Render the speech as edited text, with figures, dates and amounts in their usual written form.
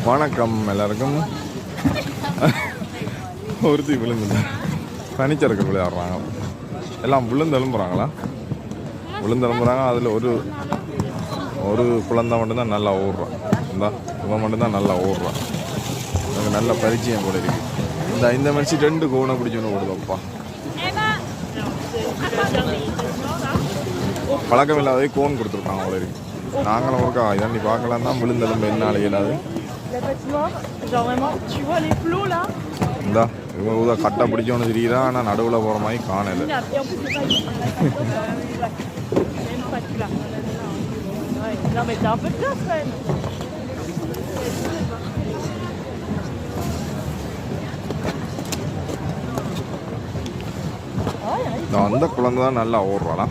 வணக்கம் எல்லாருக்கும். ஒருத்தி விழுந்து பனிச்சறுக்கு விளையாடுறாங்க. எல்லாம் விழுந்து எழும்புறாங்களா? விழுந்து எழும்புறாங்க. அதில் ஒரு குழந்தை மட்டும்தான் நல்லா ஓடுறான். இவன் மட்டும்தான் நல்லா ஓடுறான். எனக்கு நல்ல பரிச்சயம் கூட இருக்கு. இந்த மனுஷன் 2 கோணை பிடிச்சோன்னு ஓடுதப்பா. பழக்கம் இல்லாதே கோன் கொடுத்துருக்காங்க போல இருக்கு. நாங்களும் ஒருக்கா இதான் நீ பார்க்கலாம் தான் விழுந்தெலும்பு என்னால் இயலாது. இந்தா இவங்க கட்டை பிடிச்சோன்னு தெரியுதா, ஆனால் நடுவில் போகிற மாதிரி காணல. அந்த குழந்தை தான் நல்லா ஓடுறாளா?